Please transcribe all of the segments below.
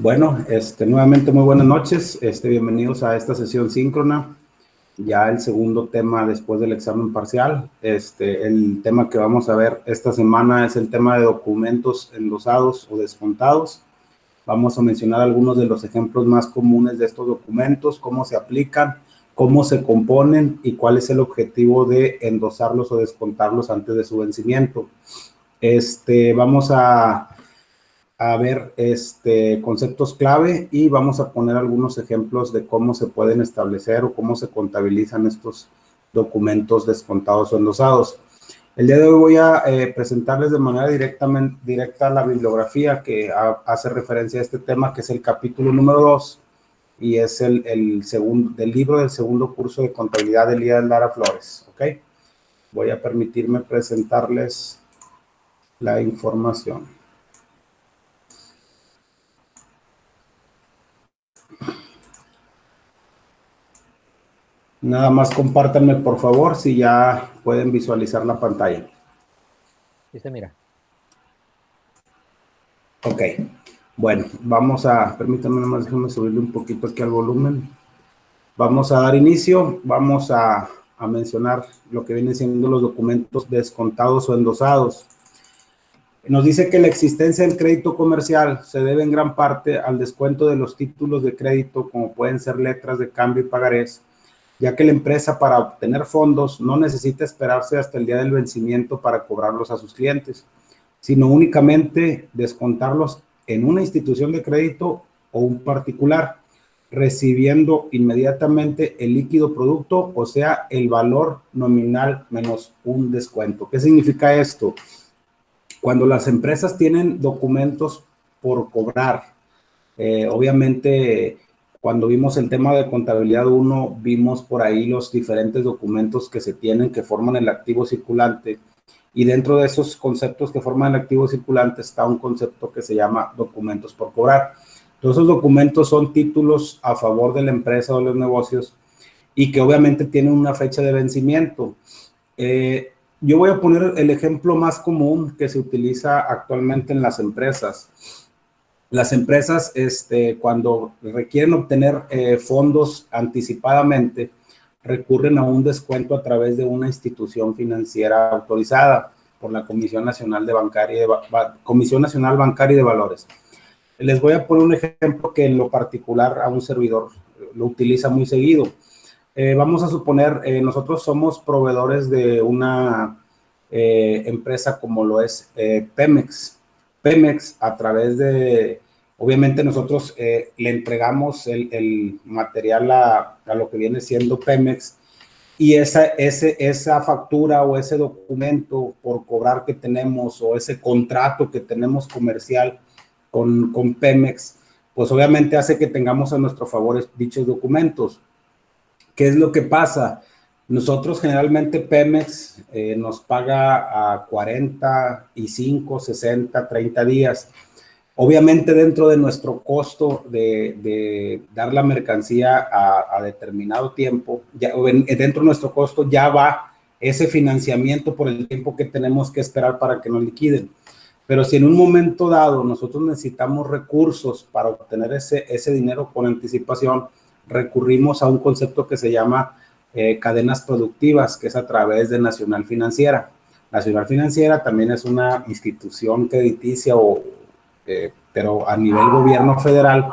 Bueno, nuevamente muy buenas noches. Bienvenidos a esta sesión síncrona. Ya el segundo tema después del examen parcial. El tema que vamos a ver esta semana es el tema de documentos endosados o descontados. Vamos a mencionar algunos de los ejemplos más comunes de estos documentos, cómo se aplican, cómo se componen y cuál es el objetivo de endosarlos o descontarlos antes de su vencimiento. Vamos a ver conceptos clave y vamos a poner algunos ejemplos de cómo se pueden establecer o cómo se contabilizan estos documentos descontados o endosados. El día de hoy voy a presentarles de manera directa la bibliografía que hace referencia a este tema, que es el capítulo número 2 y es el del libro del segundo curso de contabilidad de Elías Lara Flores. ¿Ok? Voy a permitirme presentarles la información. Nada más compártanme, por favor, si ya pueden visualizar la pantalla. Sí, se mira. Ok. Bueno, permítanme nomás, déjenme subirle un poquito aquí al volumen. Vamos a dar inicio, vamos a mencionar lo que vienen siendo los documentos descontados o endosados. Nos dice que la existencia del crédito comercial se debe en gran parte al descuento de los títulos de crédito, como pueden ser letras de cambio y pagarés, ya que la empresa para obtener fondos no necesita esperarse hasta el día del vencimiento para cobrarlos a sus clientes, sino únicamente descontarlos en una institución de crédito o un particular, recibiendo inmediatamente el líquido producto, o sea, el valor nominal menos un descuento. ¿Qué significa esto? Cuando las empresas tienen documentos por cobrar, obviamente, cuando vimos el tema de contabilidad 1, vimos por ahí los diferentes documentos que se tienen que forman el activo circulante, y dentro de esos conceptos que forman el activo circulante está un concepto que se llama documentos por cobrar. Todos esos documentos son títulos a favor de la empresa o de los negocios y que obviamente tienen una fecha de vencimiento. Yo voy a poner el ejemplo más común que se utiliza actualmente en las empresas. Las empresas, cuando requieren obtener fondos anticipadamente, recurren a un descuento a través de una institución financiera autorizada por la Comisión Nacional Bancaria y de Valores. Les voy a poner un ejemplo que en lo particular a un servidor lo utiliza muy seguido. Vamos a suponer, nosotros somos proveedores de una empresa como lo es Pemex. Pemex, a través de, obviamente nosotros le entregamos el material a lo que viene siendo Pemex, y esa factura o ese documento por cobrar que tenemos, o ese contrato que tenemos comercial con Pemex, pues obviamente hace que tengamos a nuestro favor dichos documentos. ¿Qué es lo que pasa? Nosotros generalmente Pemex nos paga a 45, 60, 30 días. Obviamente dentro de nuestro costo de dar la mercancía a determinado tiempo, dentro de nuestro costo ya va ese financiamiento por el tiempo que tenemos que esperar para que nos liquiden. Pero si en un momento dado nosotros necesitamos recursos para obtener ese dinero con anticipación, recurrimos a un concepto que se llama cadenas productivas, que es a través de Nacional Financiera. Nacional Financiera también es una institución crediticia, pero a nivel gobierno federal,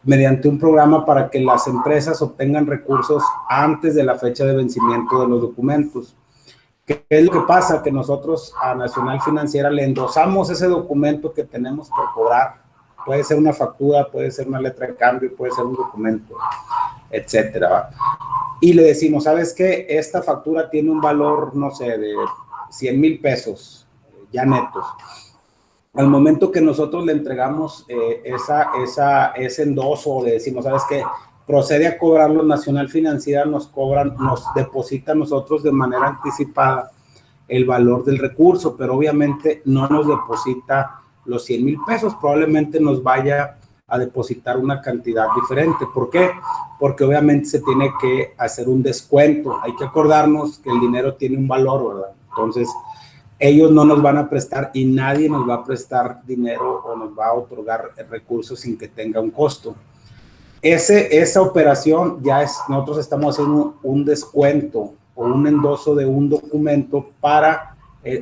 mediante un programa para que las empresas obtengan recursos antes de la fecha de vencimiento de los documentos. ¿Qué es lo que pasa? Que nosotros a Nacional Financiera le endosamos ese documento que tenemos por cobrar. Puede ser una factura, puede ser una letra de cambio, puede ser un documento, etcétera. Y le decimos, ¿sabes qué? Esta factura tiene un valor, no sé, de 100,000 pesos, ya netos. Al momento que nosotros le entregamos ese endoso, le decimos, ¿sabes qué? Procede a cobrarlo, Nacional Financiera nos deposita a nosotros de manera anticipada el valor del recurso, pero obviamente no nos deposita los 100,000 pesos, probablemente nos vaya a depositar una cantidad diferente. ¿Por qué? Porque obviamente se tiene que hacer un descuento. Hay que acordarnos que el dinero tiene un valor, ¿verdad? Entonces, ellos no nos van a prestar y nadie nos va a prestar dinero o nos va a otorgar recursos sin que tenga un costo. Esa operación ya es, nosotros estamos haciendo un descuento o un endoso de un documento para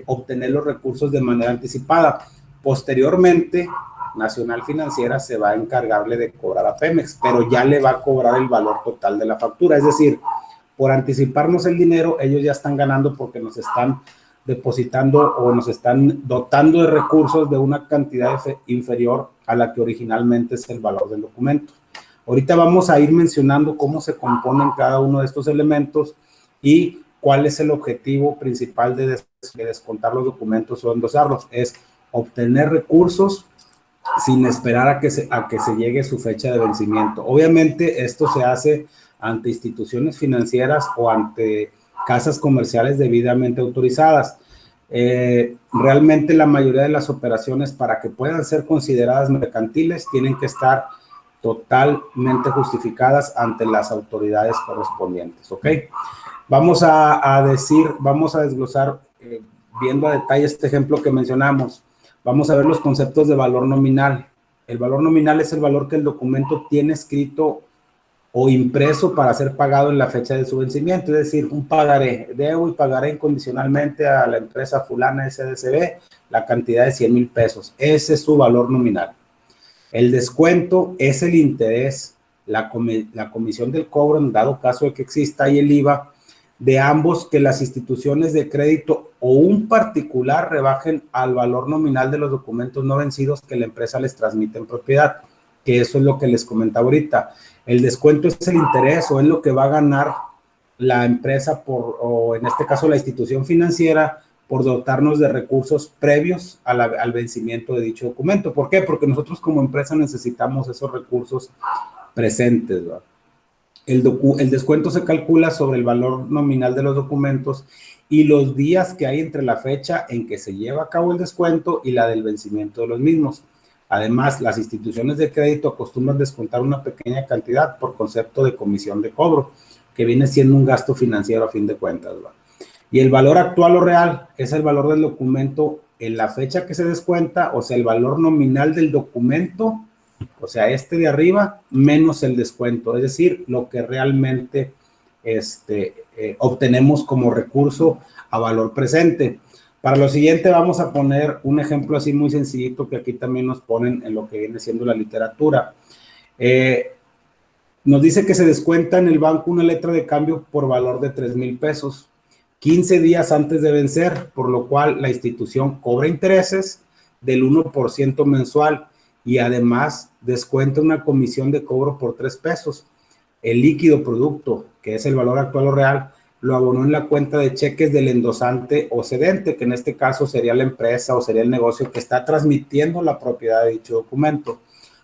obtener los recursos de manera anticipada. Posteriormente, Nacional Financiera se va a encargarle de cobrar a Pemex, pero ya le va a cobrar el valor total de la factura. Es decir, por anticiparnos el dinero, ellos ya están ganando porque nos están depositando o nos están dotando de recursos de una cantidad inferior a la que originalmente es el valor del documento. Ahorita vamos a ir mencionando cómo se componen cada uno de estos elementos y cuál es el objetivo principal de descontar los documentos o endosarlos. Es obtener recursos sin esperar a que se llegue su fecha de vencimiento. Obviamente esto se hace ante instituciones financieras o ante casas comerciales debidamente autorizadas. Realmente la mayoría de las operaciones, para que puedan ser consideradas mercantiles, tienen que estar totalmente justificadas ante las autoridades correspondientes, ¿ok? Vamos a desglosar, viendo a detalle este ejemplo que mencionamos. Vamos a ver los conceptos de valor nominal. El valor nominal es el valor que el documento tiene escrito o impreso para ser pagado en la fecha de su vencimiento, es decir, un pagaré. Debo y pagaré incondicionalmente a la empresa fulana SDCB la cantidad de 100,000 pesos. Ese es su valor nominal. El descuento es el interés, la comisión del cobro, en dado caso de que exista, y el IVA de ambos que las instituciones de crédito o un particular rebajen al valor nominal de los documentos no vencidos que la empresa les transmite en propiedad, que eso es lo que les comentaba ahorita. El descuento es el interés o es lo que va a ganar la empresa o en este caso la institución financiera por dotarnos de recursos previos al vencimiento de dicho documento. ¿Por qué? Porque nosotros como empresa necesitamos esos recursos presentes, ¿verdad? El descuento se calcula sobre el valor nominal de los documentos y los días que hay entre la fecha en que se lleva a cabo el descuento y la del vencimiento de los mismos. Además, las instituciones de crédito acostumbran descontar una pequeña cantidad por concepto de comisión de cobro, que viene siendo un gasto financiero a fin de cuentas, ¿verdad? Y el valor actual o real es el valor del documento en la fecha que se descuenta, o sea, el valor nominal del documento, o sea, este de arriba, menos el descuento, es decir, lo que realmente obtenemos como recurso a valor presente. Para lo siguiente vamos a poner un ejemplo así muy sencillito que aquí también nos ponen en lo que viene siendo la literatura. Nos dice que se descuenta en el banco una letra de cambio por valor de 3,000 pesos, 15 días antes de vencer, por lo cual la institución cobra intereses del 1% mensual y además descuenta una comisión de cobro por 3 pesos. El líquido producto, que es el valor actual o real, lo abonó en la cuenta de cheques del endosante o cedente, que en este caso sería la empresa o sería el negocio que está transmitiendo la propiedad de dicho documento.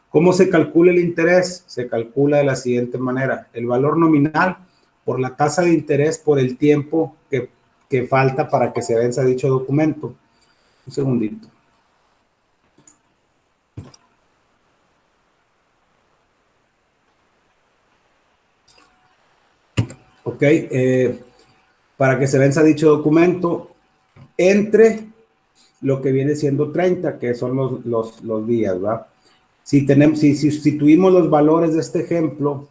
¿Cómo se calcula el interés? Se calcula de la siguiente manera: el valor nominal por la tasa de interés por el tiempo que falta para que se venza dicho documento. Un segundito. Ok, para que se venza dicho documento entre lo que viene siendo 30, que son los días, ¿va? Si sustituimos los valores de este ejemplo,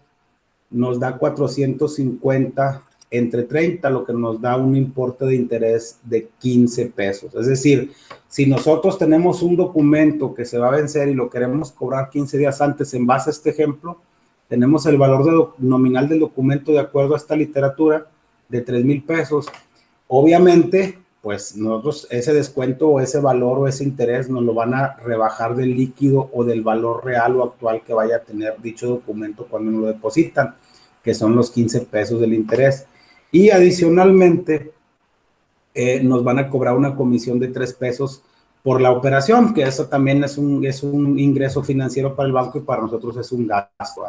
nos da 450 entre 30, lo que nos da un importe de interés de 15 pesos. Es decir, si nosotros tenemos un documento que se va a vencer y lo queremos cobrar 15 días antes en base a este ejemplo, tenemos el valor nominal del documento de acuerdo a esta literatura de 3,000 pesos. Obviamente, pues nosotros ese descuento o ese valor o ese interés nos lo van a rebajar del líquido o del valor real o actual que vaya a tener dicho documento cuando nos lo depositan, que son los 15 pesos del interés. Y adicionalmente, nos van a cobrar una comisión de 3 pesos por la operación, que eso también es un ingreso financiero para el banco y para nosotros es un gasto.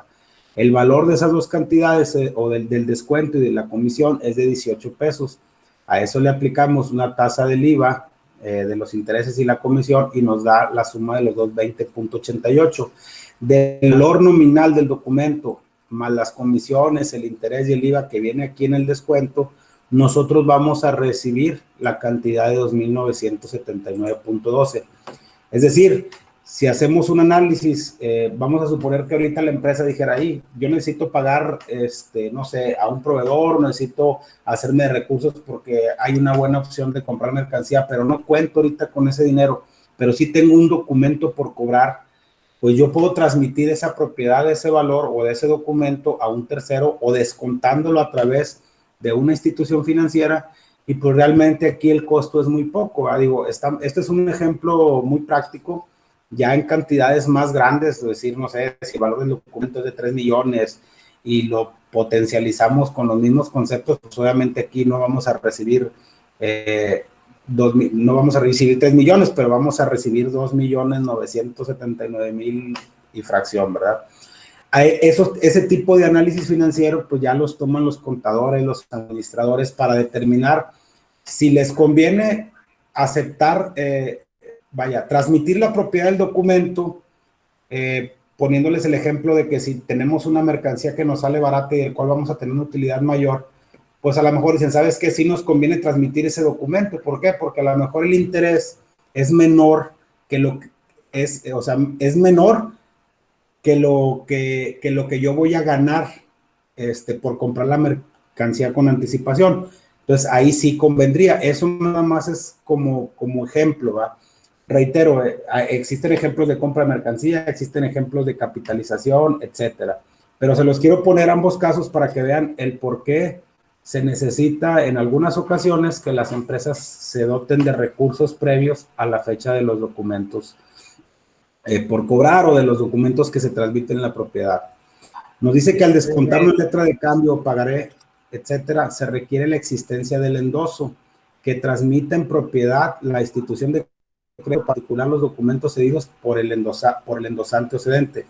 El valor de esas dos cantidades o del descuento y de la comisión es de 18 pesos. A eso le aplicamos una tasa del IVA de los intereses y la comisión y nos da la suma de los dos 20.88. Del valor nominal del documento más las comisiones, el interés y el IVA que viene aquí en el descuento, nosotros vamos a recibir la cantidad de 2,979.12. Es decir, si hacemos un análisis, vamos a suponer que ahorita la empresa dijera, ahí, yo necesito pagar, no sé, a un proveedor, necesito hacerme de recursos porque hay una buena opción de comprar mercancía, pero no cuento ahorita con ese dinero, pero sí tengo un documento por cobrar, pues yo puedo transmitir esa propiedad de ese valor o de ese documento a un tercero o descontándolo a través de una institución financiera, y pues realmente aquí el costo es muy poco, ¿verdad? Digo, este es un ejemplo muy práctico, ya en cantidades más grandes, es decir, no sé, si el valor del documento es de 3 millones y lo potencializamos con los mismos conceptos, pues obviamente aquí no vamos a recibir no vamos a recibir 3 millones, pero vamos a recibir 2,979,000 y fracción, ¿verdad? Ese tipo de análisis financiero, pues ya los toman los contadores, los administradores para determinar si les conviene aceptar, transmitir la propiedad del documento, poniéndoles el ejemplo de que si tenemos una mercancía que nos sale barata y del cual vamos a tener una utilidad mayor, pues a lo mejor dicen, ¿sabes qué? Sí nos conviene transmitir ese documento. ¿Por qué? Porque a lo mejor el interés es menor que lo que es, o sea, es menor que lo que yo voy a ganar por comprar la mercancía con anticipación. Entonces, ahí sí convendría. Eso nada más es como ejemplo, ¿va? Reitero, existen ejemplos de compra de mercancía, existen ejemplos de capitalización, etcétera. Pero se los quiero poner ambos casos para que vean el por qué se necesita en algunas ocasiones que las empresas se doten de recursos previos a la fecha de los documentos por cobrar o de los documentos que se transmiten en la propiedad. Nos dice que al descontar una letra de cambio, pagaré, etcétera, se requiere la existencia del endoso que transmite en propiedad la institución de crédito, en particular los documentos cedidos por el endosante o cedente.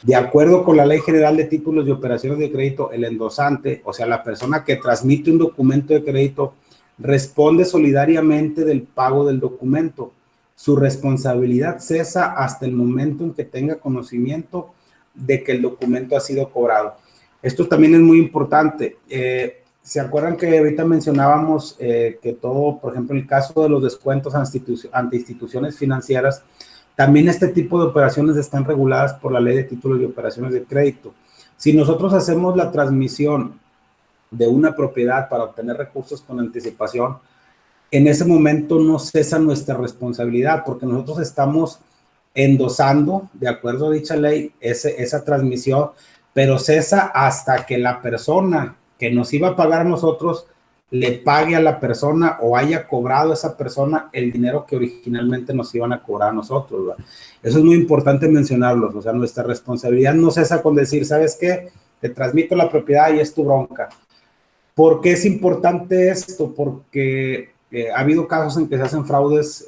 De acuerdo con la Ley General de Títulos y Operaciones de Crédito, el endosante, o sea, la persona que transmite un documento de crédito, responde solidariamente del pago del documento. Su responsabilidad cesa hasta el momento en que tenga conocimiento de que el documento ha sido cobrado. Esto también es muy importante. ¿Se acuerdan que ahorita mencionábamos que todo, por ejemplo, el caso de los descuentos ante instituciones financieras, también este tipo de operaciones están reguladas por la Ley de Títulos y Operaciones de Crédito? Si nosotros hacemos la transmisión de una propiedad para obtener recursos con anticipación, en ese momento no cesa nuestra responsabilidad porque nosotros estamos endosando, de acuerdo a dicha ley, esa transmisión, pero cesa hasta que la persona que nos iba a pagar a nosotros le pague a la persona o haya cobrado a esa persona el dinero que originalmente nos iban a cobrar a nosotros, ¿verdad? Eso es muy importante mencionarlo. O sea, nuestra responsabilidad no cesa con decir, ¿sabes qué? Te transmito la propiedad y es tu bronca. ¿Por qué es importante esto? Porque ha habido casos en que se hacen fraudes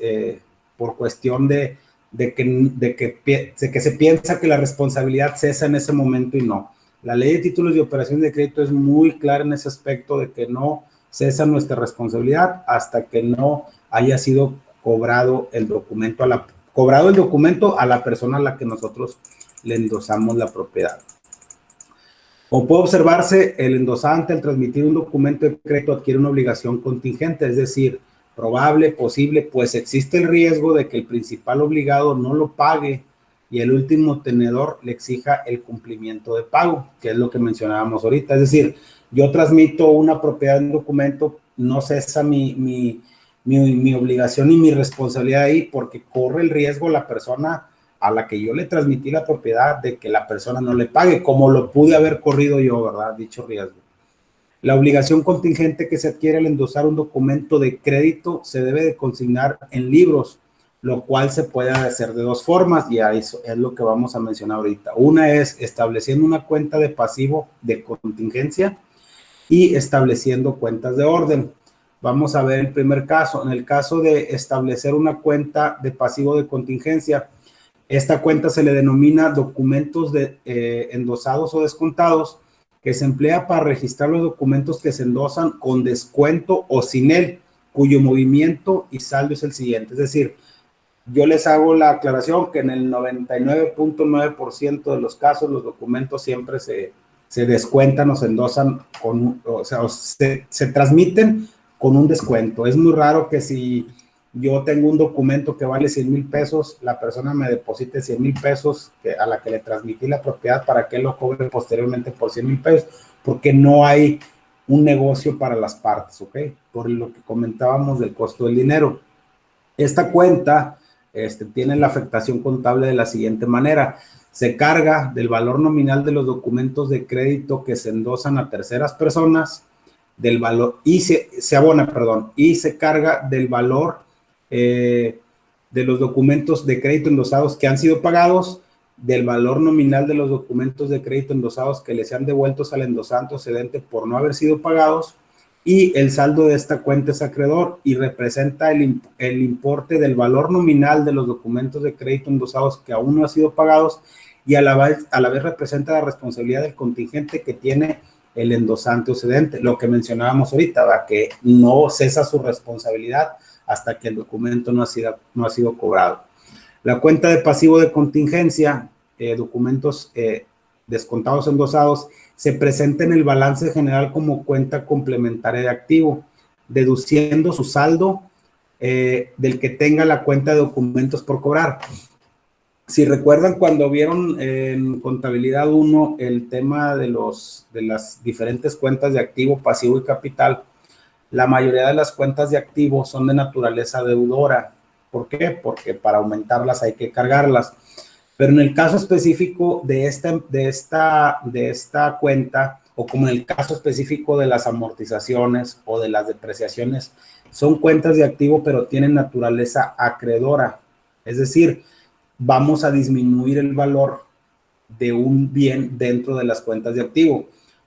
por cuestión de que se piensa que la responsabilidad cesa en ese momento y no. La Ley de Títulos y Operaciones de Crédito es muy clara en ese aspecto de que no cesa nuestra responsabilidad hasta que no haya sido cobrado el documento a la persona a la que nosotros le endosamos la propiedad. O puede observarse, el endosante al transmitir un documento de crédito adquiere una obligación contingente, es decir, probable, posible, pues existe el riesgo de que el principal obligado no lo pague y el último tenedor le exija el cumplimiento de pago, que es lo que mencionábamos ahorita. Es decir, yo transmito una propiedad en un documento, no cesa mi obligación y mi responsabilidad ahí porque corre el riesgo la persona a la que yo le transmití la propiedad de que la persona no le pague, como lo pude haber corrido yo, ¿verdad? Dicho riesgo. La obligación contingente que se adquiere al endosar un documento de crédito se debe de consignar en libros, lo cual se puede hacer de dos formas y eso es lo que vamos a mencionar ahorita. Una es estableciendo una cuenta de pasivo de contingencia y estableciendo cuentas de orden. Vamos a ver el primer caso. En el caso de establecer una cuenta de pasivo de contingencia, esta cuenta se le denomina documentos endosados o descontados, que se emplea para registrar los documentos que se endosan con descuento o sin él, cuyo movimiento y saldo es el siguiente. Es decir, yo les hago la aclaración que en el 99.9% de los casos los documentos siempre se se descuentan o se endosan, se transmiten con un descuento. Es muy raro que si yo tengo un documento que vale 100,000 pesos, la persona me deposite 100,000 pesos a la que le transmití la propiedad para que él lo cobre posteriormente por 100,000 pesos, porque no hay un negocio para las partes, ¿ok? Por lo que comentábamos del costo del dinero. Esta cuenta tiene la afectación contable de la siguiente manera. Se carga del valor nominal de los documentos de crédito que se endosan a terceras personas, del valor, y se abona, perdón, y se carga del valor de los documentos de crédito endosados que han sido pagados, del valor nominal de los documentos de crédito endosados que les sean devueltos al endosante o cedente por no haber sido pagados, y el saldo de esta cuenta es acreedor y representa el importe del valor nominal de los documentos de crédito endosados que aún no han sido pagados, y a la vez representa la responsabilidad del contingente que tiene el endosante o cedente, lo que mencionábamos ahorita, ¿verdad? Que no cesa su responsabilidad hasta que el documento no ha sido cobrado. La cuenta de pasivo de contingencia, documentos descontados endosados, se presenta en el balance general como cuenta complementaria de activo, deduciendo su saldo del que tenga la cuenta de documentos por cobrar. Si recuerdan cuando vieron en contabilidad 1 el tema de las diferentes cuentas de activo, pasivo y capital, la mayoría de las cuentas de activo son de naturaleza deudora. ¿Por qué? Porque para aumentarlas hay que cargarlas. Pero en el caso específico de esta cuenta, o como en el caso específico de las amortizaciones o de las depreciaciones, son cuentas de activo, pero tienen naturaleza acreedora. Es decir, vamos a disminuir el valor de un bien dentro de las cuentas de activo.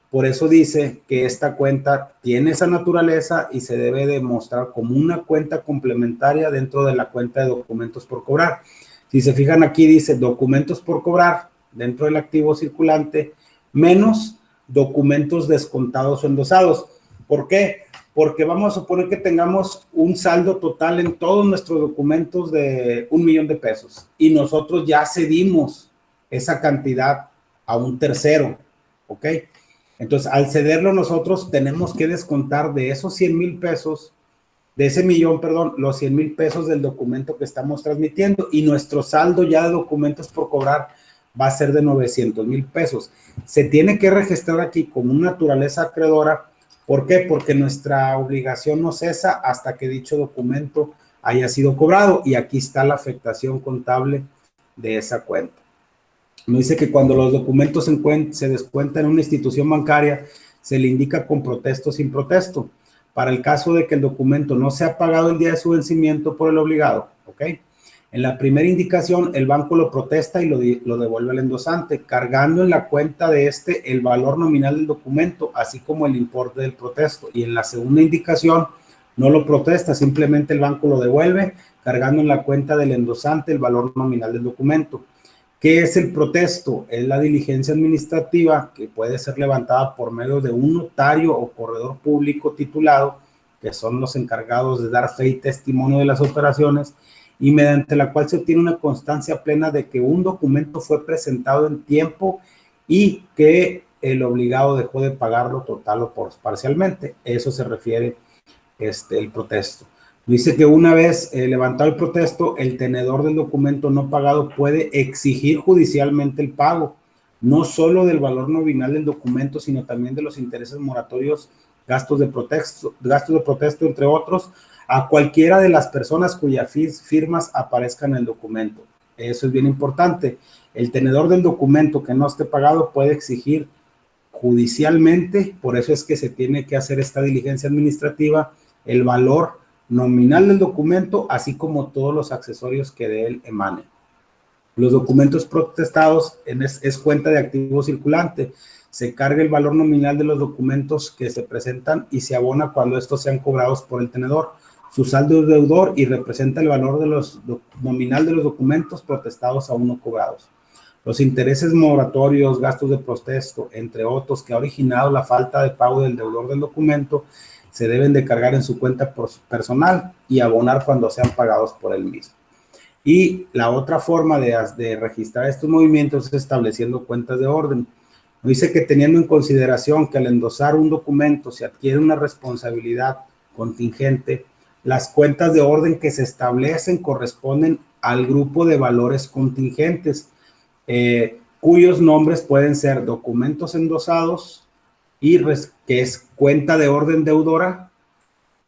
Por eso dice que esta cuenta tiene esa naturaleza y se debe demostrar como una cuenta complementaria dentro de la cuenta de documentos por cobrar. Si se fijan aquí dice documentos por cobrar dentro del activo circulante menos documentos descontados o endosados. ¿Por qué? Porque vamos a suponer que tengamos un saldo total en todos nuestros documentos de 1,000,000 de pesos y nosotros ya cedimos esa cantidad a un tercero, ¿ok? Entonces, al cederlo nosotros tenemos que descontar de esos 100,000 pesos, de ese millón, perdón, los 100,000 pesos del documento que estamos transmitiendo, y nuestro saldo ya de documentos por cobrar va a ser de 900,000 pesos. Se tiene que registrar aquí como una naturaleza acreedora. ¿Por qué? Porque nuestra obligación no cesa hasta que dicho documento haya sido cobrado, y aquí está la afectación contable de esa cuenta. Me dice que cuando los documentos se descuentan en una institución bancaria, se le indica con protesto o sin protesto. Para el caso de que el documento no sea pagado el día de su vencimiento por el obligado, ¿ok? En la primera indicación, el banco lo protesta y lo devuelve al endosante, cargando en la cuenta de el valor nominal del documento, así como el importe del protesto. Y en la segunda indicación, no lo protesta, simplemente el banco lo devuelve, cargando en la cuenta del endosante el valor nominal del documento. ¿Qué es el protesto? Es la diligencia administrativa que puede ser levantada por medio de un notario o corredor público titulado, que son los encargados de dar fe y testimonio de las operaciones, y mediante la cual se obtiene una constancia plena de que un documento fue presentado en tiempo y que el obligado dejó de pagarlo total o parcialmente. Eso se refiere el protesto. Dice que una vez levantado el protesto, el tenedor del documento no pagado puede exigir judicialmente el pago, no solo del valor nominal del documento, sino también de los intereses moratorios, gastos de protesto, entre otros, a cualquiera de las personas cuyas firmas aparezcan en el documento. Eso es bien importante. El tenedor del documento que no esté pagado puede exigir judicialmente, por eso es que se tiene que hacer esta diligencia administrativa, el valor nominal del documento, así como todos los accesorios que de él emanen. Los documentos protestados es cuenta de activo circulante. Se carga el valor nominal de los documentos que se presentan y se abona cuando estos sean cobrados por el tenedor. Su saldo es deudor y representa el valor nominal de los documentos protestados aún no cobrados. Los intereses moratorios, gastos de protesto, entre otros, que ha originado la falta de pago del deudor del documento, se deben de cargar en su cuenta personal y abonar cuando sean pagados por él mismo. Y la otra forma de registrar estos movimientos es estableciendo cuentas de orden. Dice que teniendo en consideración que al endosar un documento se adquiere una responsabilidad contingente, las cuentas de orden que se establecen corresponden al grupo de valores contingentes, cuyos nombres pueden ser documentos endosados, que es cuenta de orden deudora,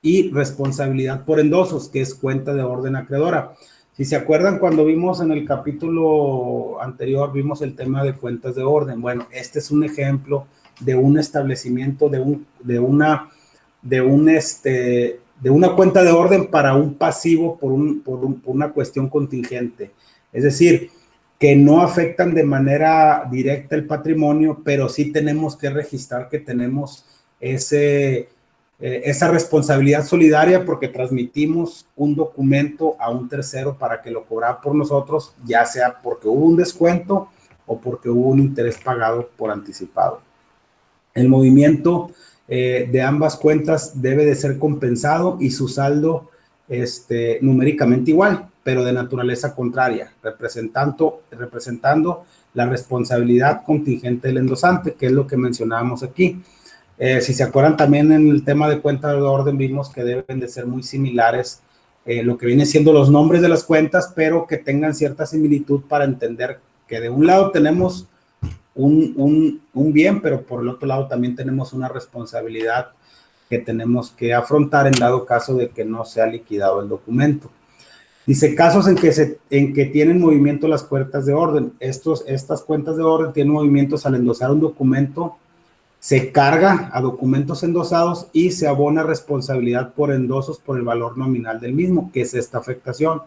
y responsabilidad por endosos, que es cuenta de orden acreedora. Si se acuerdan, cuando vimos en el capítulo anterior, vimos el tema de cuentas de orden. Bueno, este es un ejemplo de un establecimiento de una cuenta de orden para un pasivo por una cuestión contingente. Es decir, que no afectan de manera directa el patrimonio, pero sí tenemos que registrar que tenemos esa responsabilidad solidaria porque transmitimos un documento a un tercero para que lo cobra por nosotros, ya sea porque hubo un descuento o porque hubo un interés pagado por anticipado. El movimiento de ambas cuentas debe de ser compensado y su saldo numéricamente igual, pero de naturaleza contraria, representando la responsabilidad contingente del endosante, que es lo que mencionábamos aquí. Si se acuerdan, también en el tema de cuenta de orden vimos que deben de ser muy similares lo que viene siendo los nombres de las cuentas, pero que tengan cierta similitud para entender que de un lado tenemos un bien, pero por el otro lado también tenemos una responsabilidad que tenemos que afrontar en dado caso de que no sea liquidado el documento. Dice, casos en que tienen movimiento las cuentas de orden. Estas cuentas de orden tienen movimientos al endosar un documento, se carga a documentos endosados y se abona responsabilidad por endosos por el valor nominal del mismo, que es esta afectación.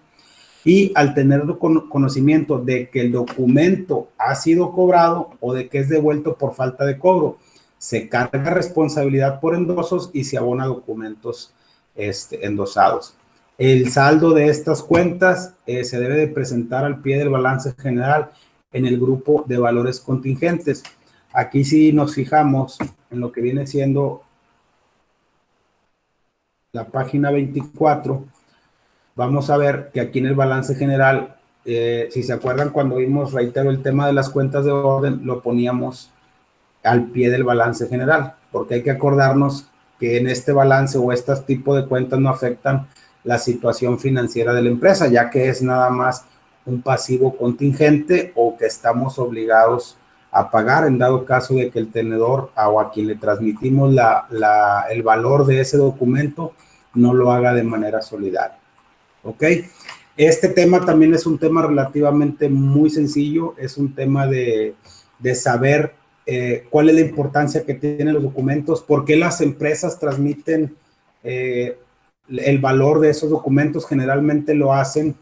Y al tener conocimiento de que el documento ha sido cobrado o de que es devuelto por falta de cobro, se carga responsabilidad por endosos y se abona documentos endosados. El saldo de estas cuentas se debe de presentar al pie del balance general en el grupo de valores contingentes. Aquí sí nos fijamos en lo que viene siendo la página 24. Vamos a ver que aquí en el balance general, si se acuerdan cuando vimos, reitero, el tema de las cuentas de orden, lo poníamos al pie del balance general, porque hay que acordarnos que en este balance o este tipo de cuentas no afectan la situación financiera de la empresa, ya que es nada más un pasivo contingente o que estamos obligados a pagar en dado caso de que el tenedor o a quien le transmitimos el valor de ese documento no lo haga de manera solidaria. ¿Ok? Este tema también es un tema relativamente muy sencillo, es un tema de saber cuál es la importancia que tienen los documentos, por qué las empresas transmiten el valor de esos documentos. Generalmente lo hacen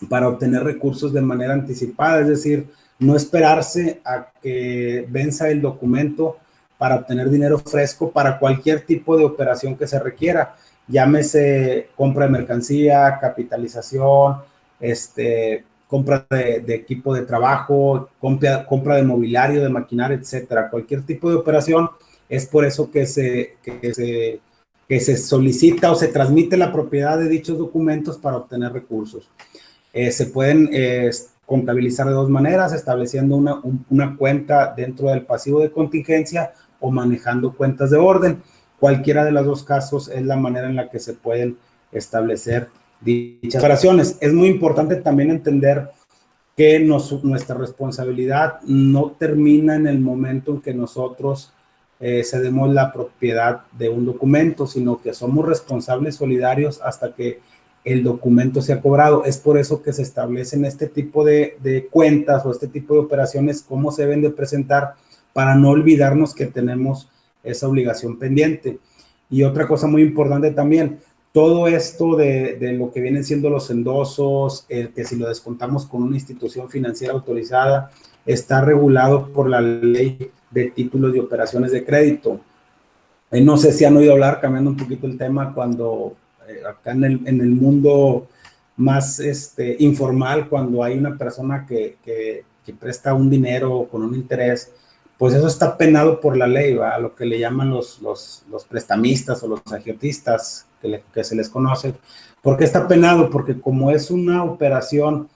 para obtener recursos de manera anticipada, es decir, no esperarse a que venza el documento para obtener dinero fresco para cualquier tipo de operación que se requiera, llámese compra de mercancía, capitalización, compra de equipo de trabajo, compra de mobiliario, de maquinaria, etcétera. Cualquier tipo de operación, es por eso que se solicita o se transmite la propiedad de dichos documentos para obtener recursos. Se pueden contabilizar de dos maneras, estableciendo una cuenta dentro del pasivo de contingencia o manejando cuentas de orden. Cualquiera de los dos casos es la manera en la que se pueden establecer dichas operaciones. Es muy importante también entender que nuestra responsabilidad no termina en el momento en que nosotros cedemos la propiedad de un documento, sino que somos responsables solidarios hasta que el documento se ha cobrado. Es por eso que se establecen este tipo de cuentas o este tipo de operaciones, cómo se deben de presentar para no olvidarnos que tenemos esa obligación pendiente. Y otra cosa muy importante también, todo esto de lo que vienen siendo los endosos, que si lo descontamos con una institución financiera autorizada, está regulado por la ley de títulos y operaciones de crédito. No sé si han oído hablar, cambiando un poquito el tema, cuando acá en el mundo más informal, cuando hay una persona que presta un dinero con un interés, pues eso está penado por la ley, ¿va? Lo que le llaman los prestamistas o los agiotistas, que se les conoce. ¿Por qué está penado? Porque como es una operación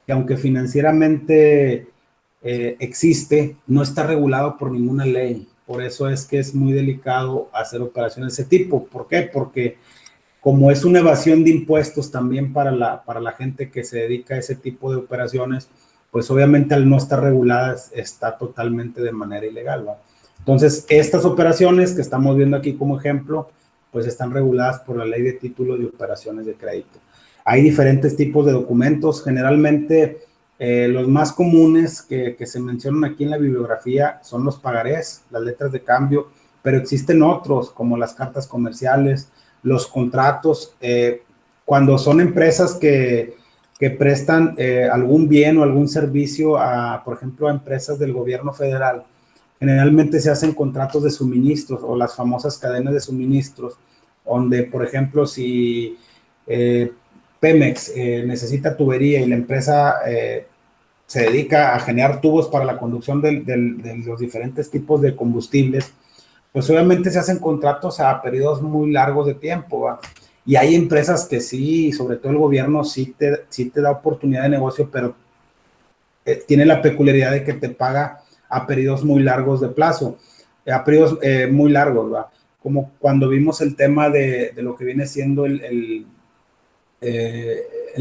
que aunque financieramente existe, no está regulado por ninguna ley. Por eso es que es muy delicado hacer operaciones de ese tipo. ¿Por qué? Porque como es una evasión de impuestos también para la gente que se dedica a ese tipo de operaciones, pues obviamente al no estar reguladas está totalmente de manera ilegal, ¿va? Entonces, estas operaciones que estamos viendo aquí como ejemplo, pues están reguladas por la ley de títulos de operaciones de crédito. Hay diferentes tipos de documentos, generalmente los más comunes que se mencionan aquí en la bibliografía son los pagarés, las letras de cambio, pero existen otros como las cartas comerciales, los contratos, cuando son empresas que prestan algún bien o algún servicio a, por ejemplo, a empresas del gobierno federal, generalmente se hacen contratos de suministros o las famosas cadenas de suministros, donde, por ejemplo, si Pemex necesita tubería y la empresa se dedica a generar tubos para la conducción de los diferentes tipos de combustibles, pues obviamente se hacen contratos a periodos muy largos de tiempo, ¿va? Y hay empresas que sí, sobre todo el gobierno, sí te da oportunidad de negocio, pero tiene la peculiaridad de que te paga a periodos muy largos de plazo, a periodos muy largos, ¿va? Como cuando vimos el tema de lo que viene siendo el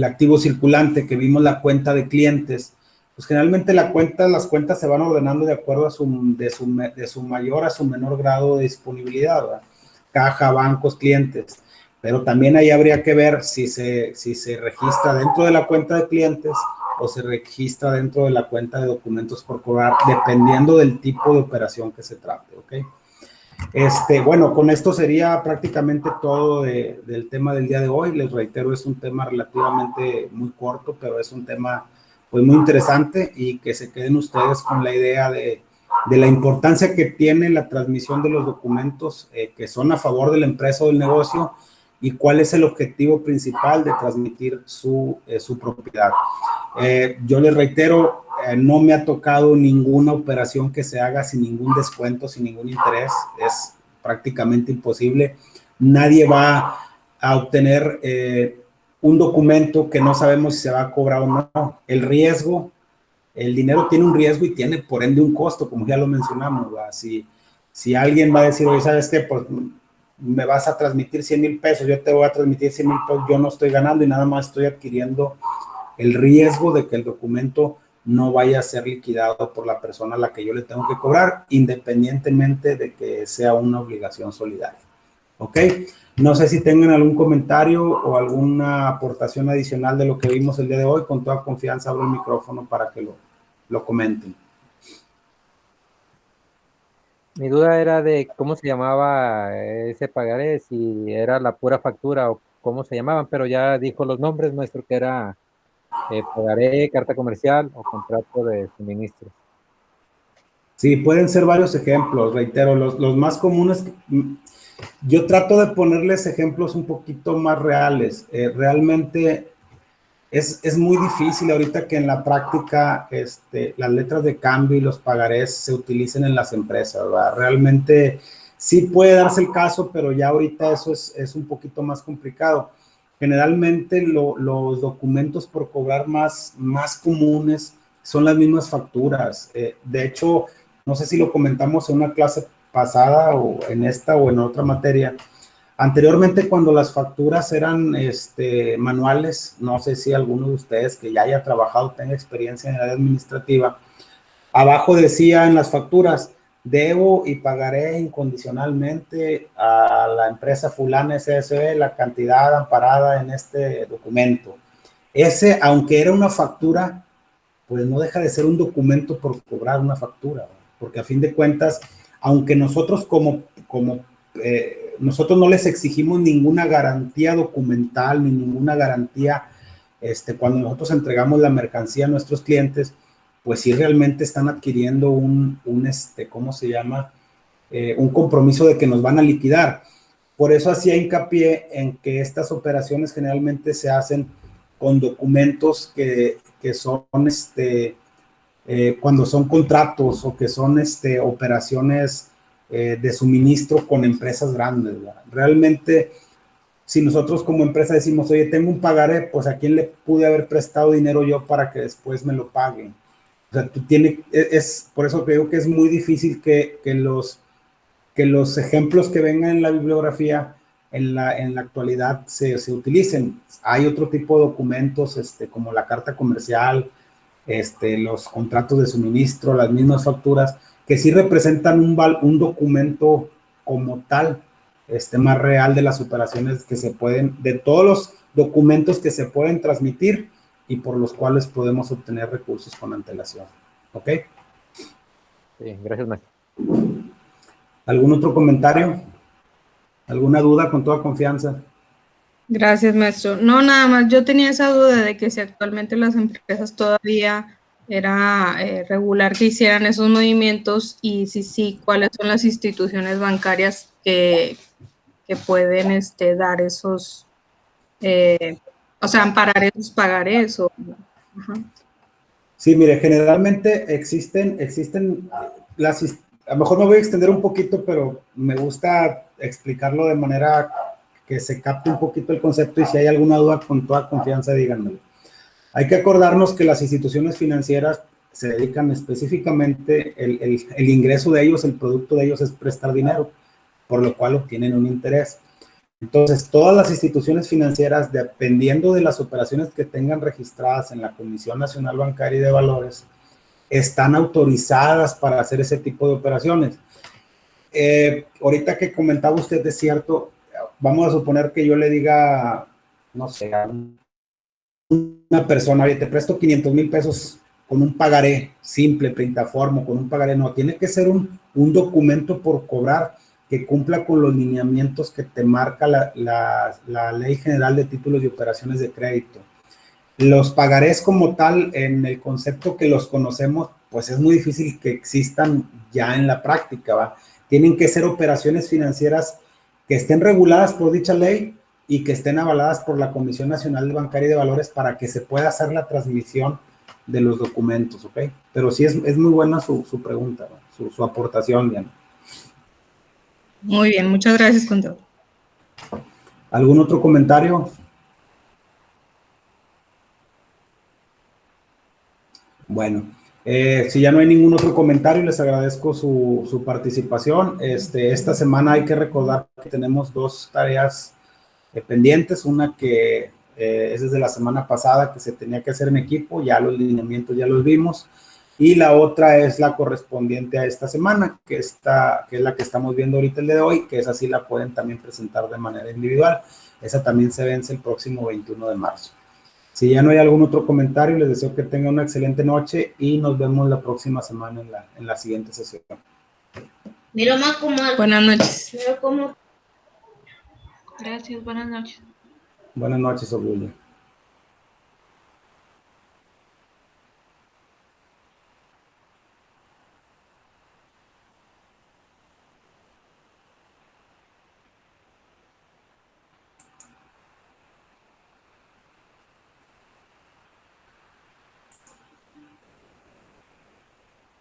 activo circulante, que vimos la cuenta de clientes, pues generalmente las cuentas se van ordenando de acuerdo a de su mayor a su menor grado de disponibilidad, ¿verdad? Caja, bancos, clientes. Pero también ahí habría que ver si se registra dentro de la cuenta de clientes o se registra dentro de la cuenta de documentos por cobrar, dependiendo del tipo de operación que se trate, ¿ok? Bueno, con esto sería prácticamente todo del tema del día de hoy. Les reitero, es un tema relativamente muy corto, pero es un tema pues muy interesante y que se queden ustedes con la idea de la importancia que tiene la transmisión de los documentos que son a favor de la empresa o del negocio y cuál es el objetivo principal de transmitir su propiedad. Yo les reitero, no me ha tocado ninguna operación que se haga sin ningún descuento, sin ningún interés. Es prácticamente imposible. Nadie va a obtener un documento que no sabemos si se va a cobrar o no. El riesgo, el dinero tiene un riesgo y tiene por ende un costo, como ya lo mencionamos, ¿verdad? Si alguien va a decir, oye, ¿sabes qué? Pues me vas a transmitir 100,000 pesos, yo te voy a transmitir 100,000 pesos, yo no estoy ganando y nada más estoy adquiriendo el riesgo de que el documento no vaya a ser liquidado por la persona a la que yo le tengo que cobrar, independientemente de que sea una obligación solidaria. ¿Ok? No sé si tengan algún comentario o alguna aportación adicional de lo que vimos el día de hoy. Con toda confianza abro el micrófono para que lo comenten. Mi duda era de cómo se llamaba ese pagaré, si era la pura factura o cómo se llamaban, pero ya dijo los nombres, maestro, que era pagaré, carta comercial o contrato de suministro. Sí, pueden ser varios ejemplos, reitero, los más comunes. Yo trato de ponerles ejemplos un poquito más reales. Realmente es muy difícil ahorita que en la práctica las letras de cambio y los pagarés se utilicen en las empresas, ¿verdad? Realmente sí puede darse el caso, pero ya ahorita eso es un poquito más complicado. Generalmente los documentos por cobrar más comunes son las mismas facturas. De hecho, no sé si lo comentamos en una clase pasada o en esta o en otra materia. Anteriormente, cuando las facturas eran manuales, no sé si alguno de ustedes que ya haya trabajado, tenga experiencia en el área administrativa, abajo decía en las facturas, debo y pagaré incondicionalmente a la empresa fulana SSB la cantidad amparada en este documento. Ese, aunque era una factura, pues no deja de ser un documento por cobrar una factura, ¿no? Porque a fin de cuentas, aunque nosotros nosotros no les exigimos ninguna garantía documental ni ninguna garantía cuando nosotros entregamos la mercancía a nuestros clientes, pues sí realmente están adquiriendo ¿cómo se llama? Un compromiso de que nos van a liquidar. Por eso hacía hincapié en que estas operaciones generalmente se hacen con documentos que son cuando son contratos o que son operaciones de suministro con empresas grandes, ¿verdad? Realmente, si nosotros como empresa decimos, oye, tengo un pagaré, pues a quién le pude haber prestado dinero yo para que después me lo paguen. O sea, por eso creo que es muy difícil que los ejemplos que vengan en la bibliografía en la actualidad se utilicen. Hay otro tipo de documentos, como la carta comercial, los contratos de suministro, las mismas facturas, que sí representan un documento como tal, más real de las operaciones que se pueden, de todos los documentos que se pueden transmitir y por los cuales podemos obtener recursos con antelación. ¿Ok? Sí, gracias, maestro. ¿Algún otro comentario? ¿Alguna duda? Con toda confianza. Gracias, maestro. No, nada más, yo tenía esa duda de que si actualmente las empresas todavía era regular que hicieran esos movimientos y si sí, cuáles son las instituciones bancarias que pueden dar esos, o sea, amparar esos pagarés. Ajá. Sí, mire, generalmente existen a lo mejor me voy a extender un poquito, pero me gusta explicarlo de manera que se capte un poquito el concepto y si hay alguna duda, con toda confianza, díganmelo. Hay que acordarnos que las instituciones financieras se dedican específicamente, el ingreso de ellos, el producto de ellos es prestar dinero, por lo cual obtienen un interés. Entonces, todas las instituciones financieras, dependiendo de las operaciones que tengan registradas en la Comisión Nacional Bancaria y de Valores, están autorizadas para hacer ese tipo de operaciones. Ahorita que comentaba usted, es cierto, vamos a suponer que yo le diga, no sé, a una persona, oye, te presto 500,000 pesos con un pagaré simple, plataforma, con un pagaré, no, tiene que ser un documento por cobrar que cumpla con los lineamientos que te marca la Ley General de Títulos y Operaciones de Crédito. Los pagarés como tal, en el concepto que los conocemos, pues es muy difícil que existan ya en la práctica, ¿va? Tienen que ser operaciones financieras que estén reguladas por dicha ley y que estén avaladas por la Comisión Nacional Bancaria y de Valores para que se pueda hacer la transmisión de los documentos, ¿ok? Pero sí es muy buena su pregunta, ¿no? su aportación, Diana. Muy bien, muchas gracias, contador. ¿Algún otro comentario? Bueno, si ya no hay ningún otro comentario, les agradezco su participación. Esta semana hay que recordar que tenemos 2 tareas pendientes, una que es desde la semana pasada que se tenía que hacer en equipo, ya los lineamientos ya los vimos, y la otra es la correspondiente a esta semana, que es la que estamos viendo ahorita el día de hoy, que esa sí la pueden también presentar de manera individual. Esa también se vence el próximo 21 de marzo. Si ya no hay algún otro comentario, les deseo que tengan una excelente noche y nos vemos la próxima semana en la siguiente sesión. Mira más como... Buenas noches. Mira cómo... Gracias, buenas noches. Buenas noches, Obdulia.